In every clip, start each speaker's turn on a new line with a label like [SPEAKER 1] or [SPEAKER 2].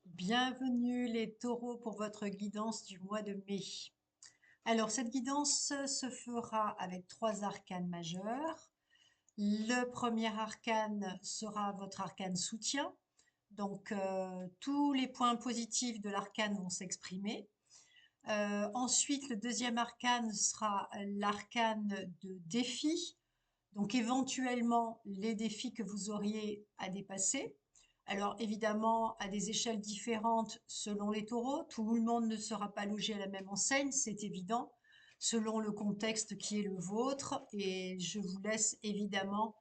[SPEAKER 1] Bienvenue les taureaux pour votre guidance du mois de mai. Alors cette guidance se fera avec trois arcanes majeurs. Le premier arcane sera votre arcane soutien. Donc tous les points positifs de l'arcane vont s'exprimer. Ensuite, le deuxième arcane sera l'arcane de défi. Donc éventuellement les défis que vous auriez à dépasser. Alors évidemment, à des échelles différentes selon les taureaux, tout le monde ne sera pas logé à la même enseigne, c'est évident, selon le contexte qui est le vôtre. Et je vous laisse évidemment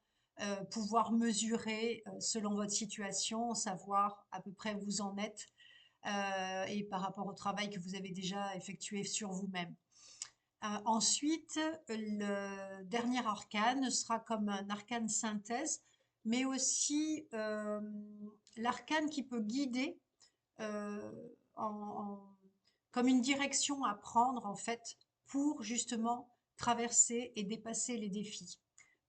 [SPEAKER 1] pouvoir mesurer selon votre situation, savoir à peu près où vous en êtes et par rapport au travail que vous avez déjà effectué sur vous-même. Ensuite, le dernier arcane sera comme un arcane synthèse, mais aussi l'arcane qui peut guider euh, en- en- comme une direction à prendre en fait pour justement traverser et dépasser les défis.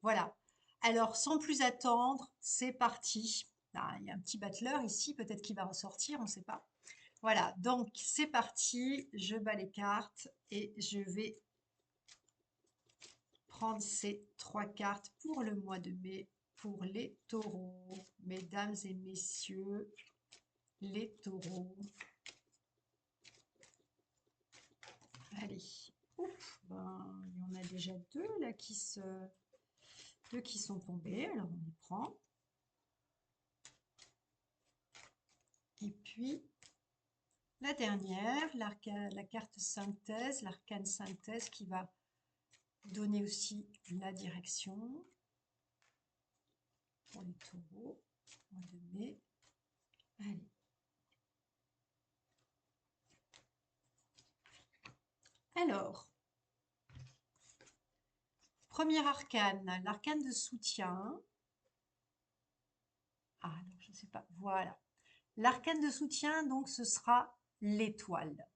[SPEAKER 1] Voilà. Alors, sans plus attendre, c'est parti. Ah, il y a un petit battleur ici, peut-être qu'il va ressortir, on ne sait pas. Voilà, donc c'est parti, je bats les cartes et je vais prendre ces trois cartes pour le mois de mai pour les taureaux. Mesdames et messieurs, les taureaux. Allez, ouf, ben, il y en a déjà deux là deux qui sont tombés, alors on les prend. Et puis la dernière, la carte synthèse, l'arcane synthèse qui va donner aussi la direction pour les taureaux, mois de mai. Allez. Alors, premier arcane, l'arcane de soutien. Ah, alors je ne sais pas, voilà. L'arcane de soutien, donc, ce sera l'étoile.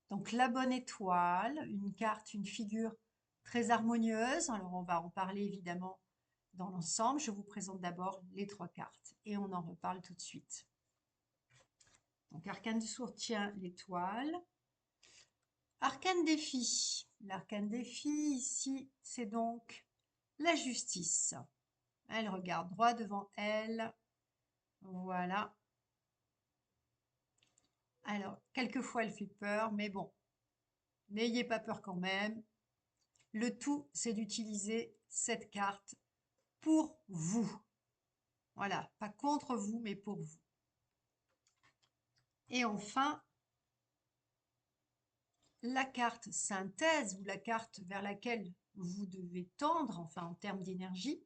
[SPEAKER 1] Donc, la bonne étoile, une carte, une figure très harmonieuse. Alors, on va en parler évidemment dans l'ensemble. Je vous présente d'abord les trois cartes et on en reparle tout de suite. Donc, arcane de soutien, l'étoile. Arcane défi. L'arcane défi, ici, c'est donc la justice. Elle regarde droit devant elle. Voilà. Alors, quelquefois, elle fait peur, mais bon, n'ayez pas peur quand même. Le tout, c'est d'utiliser cette carte pour vous. Voilà, pas contre vous, mais pour vous. Et enfin, la carte synthèse ou la carte vers laquelle vous devez tendre, enfin en termes d'énergie,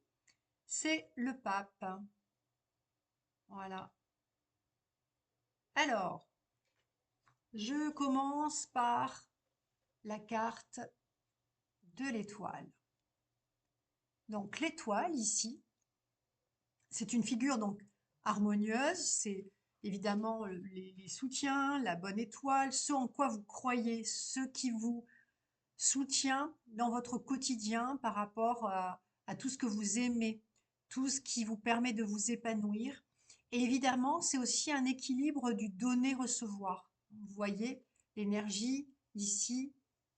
[SPEAKER 1] c'est le pape. Voilà. Alors, je commence par la carte de l'étoile. Donc l'étoile ici, c'est une figure donc harmonieuse, c'est évidemment les soutiens, la bonne étoile, ce en quoi vous croyez, ce qui vous soutient dans votre quotidien par rapport à tout ce que vous aimez, tout ce qui vous permet de vous épanouir. Et évidemment, c'est aussi un équilibre du donner-recevoir. Vous voyez l'énergie ici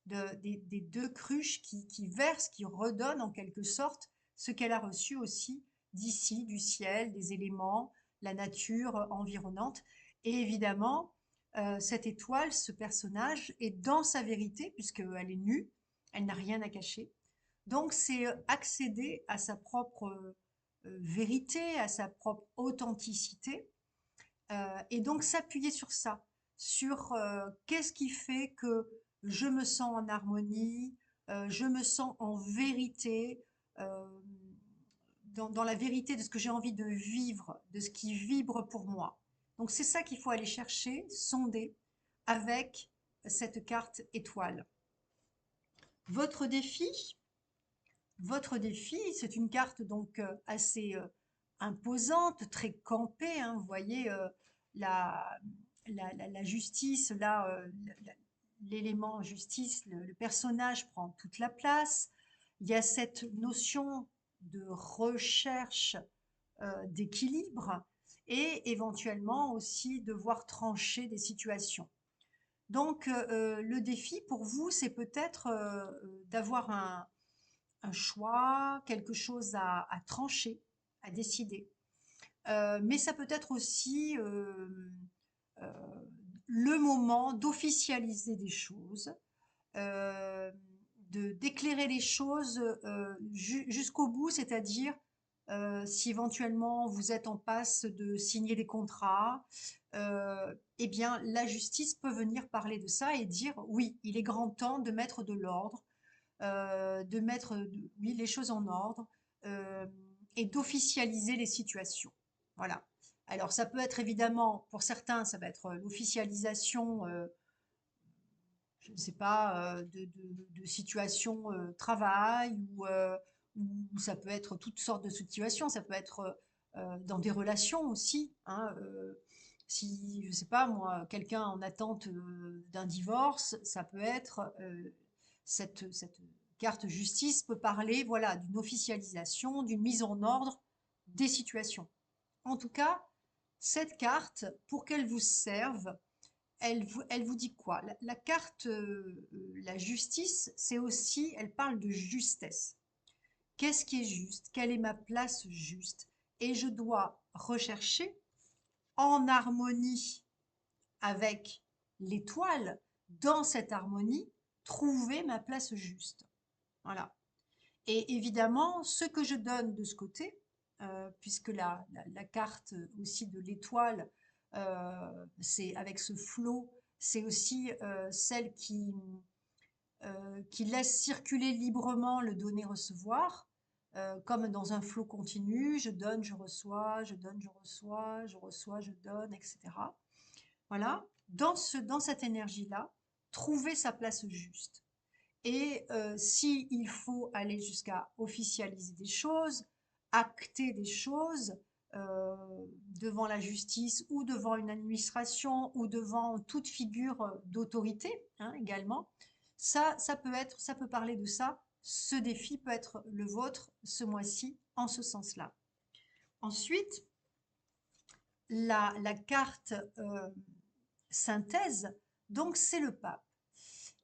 [SPEAKER 1] des deux cruches qui versent, qui redonnent en quelque sorte ce qu'elle a reçu aussi d'ici, du ciel, des éléments, la nature environnante. Et évidemment, cette étoile, ce personnage, est dans sa vérité, puisqu'elle est nue, elle n'a rien à cacher. Donc, c'est accéder à sa propre vérité, à sa propre authenticité, et donc s'appuyer sur ça, sur qu'est-ce qui fait que je me sens en harmonie, je me sens en vérité, euh, dans la vérité de ce que j'ai envie de vivre, de ce qui vibre pour moi. Donc c'est ça qu'il faut aller chercher, sonder avec cette carte étoile. Votre défi, c'est une carte donc assez imposante, très campée, hein. Vous voyez la, la justice, là, l'élément justice, le personnage prend toute la place. Il y a cette notion de recherche d'équilibre et éventuellement aussi devoir trancher des situations. Donc, le défi pour vous, c'est peut-être d'avoir un choix, quelque chose à trancher, à décider. Mais ça peut être aussi euh, le moment d'officialiser des choses, euh, d'éclairer les choses jusqu'au bout, c'est-à-dire si éventuellement vous êtes en passe de signer des contrats, eh bien la justice peut venir parler de ça et dire oui, il est grand temps de mettre de l'ordre, de mettre oui, les choses en ordre euh, et d'officialiser les situations. Voilà. Alors ça peut être évidemment, pour certains, ça va être l'officialisation je ne sais pas, de situations travail ou ça peut être toutes sortes de situations, ça peut être dans des relations aussi, hein, si, je ne sais pas moi, quelqu'un en attente d'un divorce, ça peut être cette carte justice peut parler, voilà, d'une officialisation, d'une mise en ordre des situations. En tout cas, cette carte, pour qu'elle vous serve, elle vous dit quoi? La carte, la justice, c'est aussi, elle parle de justesse. Qu'est-ce qui est juste? Quelle est ma place juste? Et je dois rechercher en harmonie avec l'étoile, dans cette harmonie, trouver ma place juste. Voilà. Et évidemment, ce que je donne de ce côté, puisque la carte aussi de l'étoile, c'est avec ce flot, c'est aussi celle qui laisse circuler librement le donner-recevoir, comme dans un flot continu, je donne, je reçois, je donne, je reçois, je reçois, je donne, etc. Voilà, dans cette énergie-là, trouver sa place juste. Et s'il faut aller jusqu'à officialiser des choses, acter des choses euh, devant la justice ou devant une administration ou devant toute figure d'autorité hein, également, ça peut parler de ça. Ce défi peut être le vôtre ce mois-ci en ce sens-là. Ensuite, la carte synthèse, donc c'est le pape.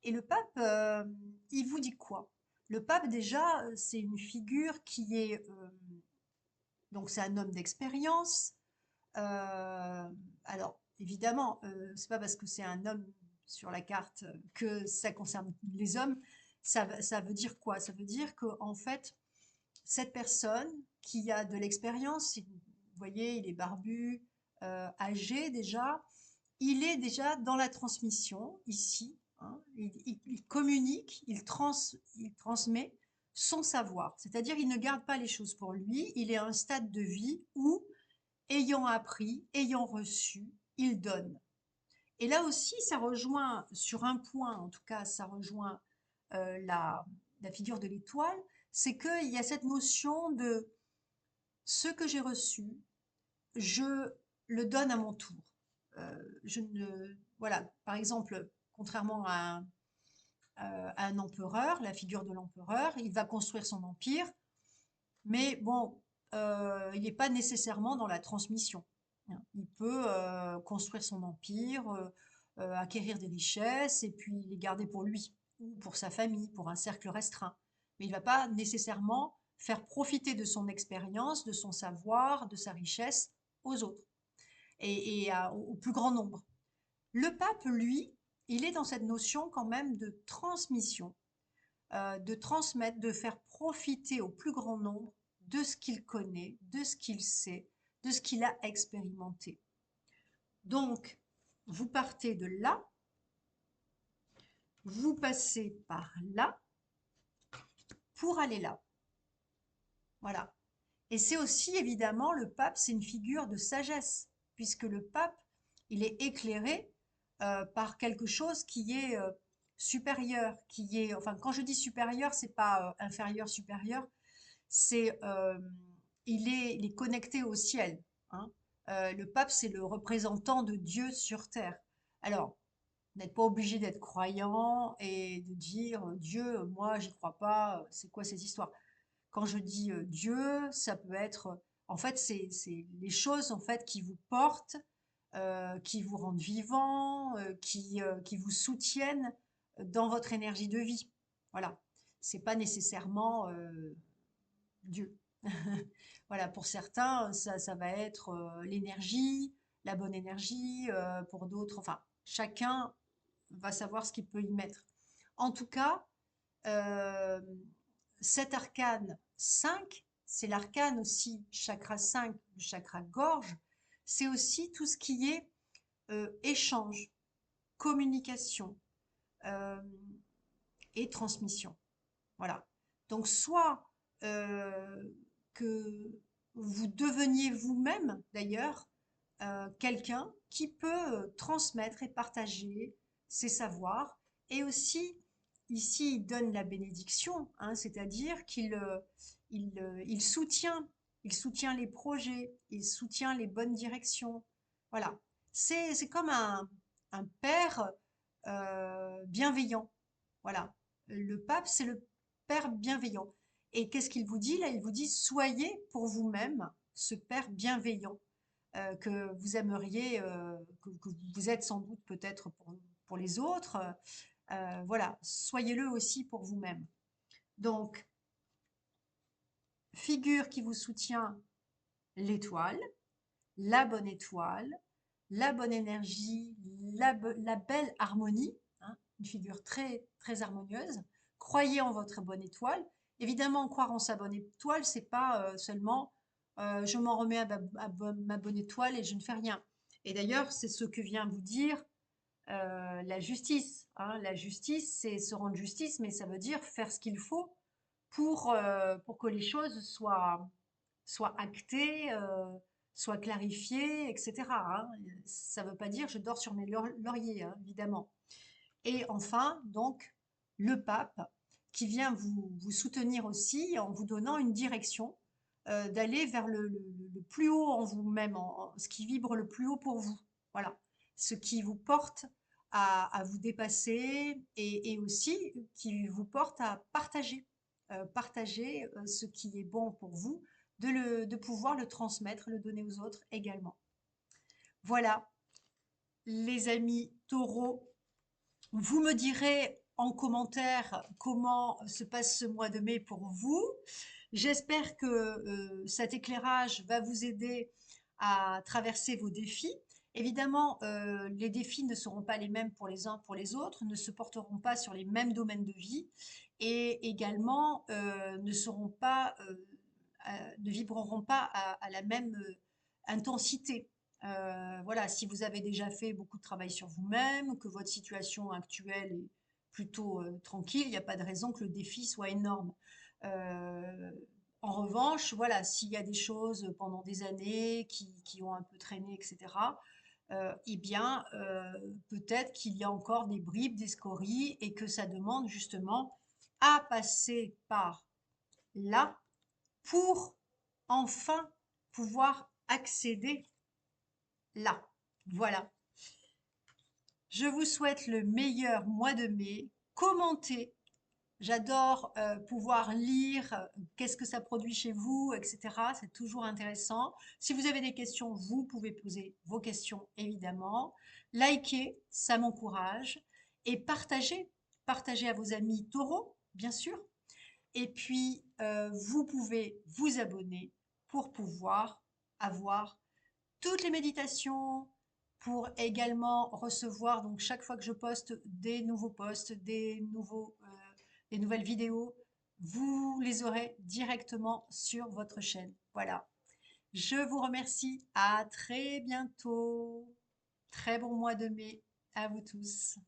[SPEAKER 1] Et le pape, il vous dit quoi? Le pape, déjà, c'est une figure qui est, donc c'est un homme d'expérience. Alors, évidemment, c'est pas parce que c'est un homme sur la carte que ça concerne les hommes. Ça veut dire quoi? Ça veut dire que en fait, cette personne qui a de l'expérience, vous voyez, il est barbu, âgé déjà, il est déjà dans la transmission ici, hein. Il communique, il transmet son savoir. C'est-à-dire, il ne garde pas les choses pour lui. Il est à un stade de vie où, ayant appris, ayant reçu, il donne. Et là aussi, ça rejoint sur un point, en tout cas, ça rejoint la figure de l'étoile, c'est qu'il y a cette notion de ce que j'ai reçu, je le donne à mon tour. Je ne, voilà, par exemple, contrairement à un empereur, la figure de l'empereur, il va construire son empire, mais bon, il n'est pas nécessairement dans la transmission. Hein. Il peut construire son empire, acquérir des richesses et puis les garder pour lui ou pour sa famille, pour un cercle restreint. Mais il ne va pas nécessairement faire profiter de son expérience, de son savoir, de sa richesse aux autres au plus grand nombre. Le pape, lui, il est dans cette notion quand même de transmission, de transmettre, de faire profiter au plus grand nombre de ce qu'il connaît, de ce qu'il sait, de ce qu'il a expérimenté. Donc, vous partez de là, vous passez par là pour aller là. Voilà. Et c'est aussi évidemment le pape, c'est une figure de sagesse, puisque le pape, il est éclairé par quelque chose qui est supérieur qui est, enfin quand je dis supérieur, c'est pas inférieur, supérieur, c'est il est connecté au ciel, hein. Le pape, c'est le représentant de Dieu sur terre. Alors, vous n'êtes pas obligé d'être croyant et de dire Dieu, moi j'y crois pas, c'est quoi cette histoire? Quand je dis Dieu, ça peut être, en fait, c'est les choses en fait qui vous portent, qui vous rendent vivant, qui vous soutiennent dans votre énergie de vie. Voilà. C'est pas nécessairement Dieu. Voilà, pour certains, ça va être l'énergie, la bonne énergie, pour d'autres, enfin, chacun va savoir ce qu'il peut y mettre. En tout cas, euh, cet arcane 5, c'est l'arcane aussi chakra 5, le chakra gorge, c'est aussi tout ce qui est échange, communication euh, et transmission. Voilà. Donc, soit que vous deveniez vous-même, d'ailleurs, quelqu'un qui peut transmettre et partager ses savoirs. Et aussi, ici, il donne la bénédiction, hein, c'est-à-dire il soutient les projets, il soutient les bonnes directions. Voilà. C'est comme un père bienveillant. Voilà. Le pape, c'est le père bienveillant. Et qu'est-ce qu'il vous dit là? Il vous dit, soyez pour vous-même ce père bienveillant que vous aimeriez, que vous êtes sans doute peut-être pour les autres. Voilà, soyez-le aussi pour vous-même. Donc, figure qui vous soutient l'étoile, l'étoile, la bonne énergie, la belle harmonie, hein, une figure très, très harmonieuse. Croyez en votre bonne étoile. Évidemment, croire en sa bonne étoile, c'est pas seulement je m'en remets ma bonne étoile et je ne fais rien. Et d'ailleurs, c'est ce que vient vous dire la justice, hein. La justice, c'est se rendre justice, mais ça veut dire faire ce qu'il faut pour que les choses soient actées, soient clarifiées, etc., hein. Ça ne veut pas dire je dors sur mes lauriers, hein, évidemment. Et enfin, donc, le pape qui vient vous soutenir aussi en vous donnant une direction, d'aller vers le plus haut en vous-même, ce qui vibre le plus haut pour vous. Voilà. Ce qui vous porte à vous dépasser et aussi qui vous porte à partager ce qui est bon pour vous, de pouvoir le transmettre, le donner aux autres également. Voilà, les amis taureaux, vous me direz en commentaire comment se passe ce mois de mai pour vous. J'espère que cet éclairage va vous aider à traverser vos défis. Évidemment, les défis ne seront pas les mêmes pour les uns pour les autres, ne se porteront pas sur les mêmes domaines de vie et également ne seront pas, ne vibreront pas à la même intensité. Voilà, si vous avez déjà fait beaucoup de travail sur vous-même, que votre situation actuelle est plutôt tranquille, il n'y a pas de raison que le défi soit énorme. Euh, En revanche, voilà, s'il y a des choses pendant des années qui ont un peu traîné, etc., eh bien, peut-être qu'il y a encore des bribes, des scories, et que ça demande justement à passer par là pour enfin pouvoir accéder là. Voilà. Je vous souhaite le meilleur mois de mai. Commentez. J'adore pouvoir lire qu'est-ce que ça produit chez vous, etc. C'est toujours intéressant. Si vous avez des questions, vous pouvez poser vos questions, évidemment. Likez, ça m'encourage. Et partagez. Partagez à vos amis taureaux, bien sûr. Et puis, vous pouvez vous abonner pour pouvoir avoir toutes les méditations, pour également recevoir, donc chaque fois que je poste des nouveaux posts, des nouvelles vidéos, vous les aurez directement sur votre chaîne. Voilà. Je vous remercie. À très bientôt. Très bon mois de mai à vous tous.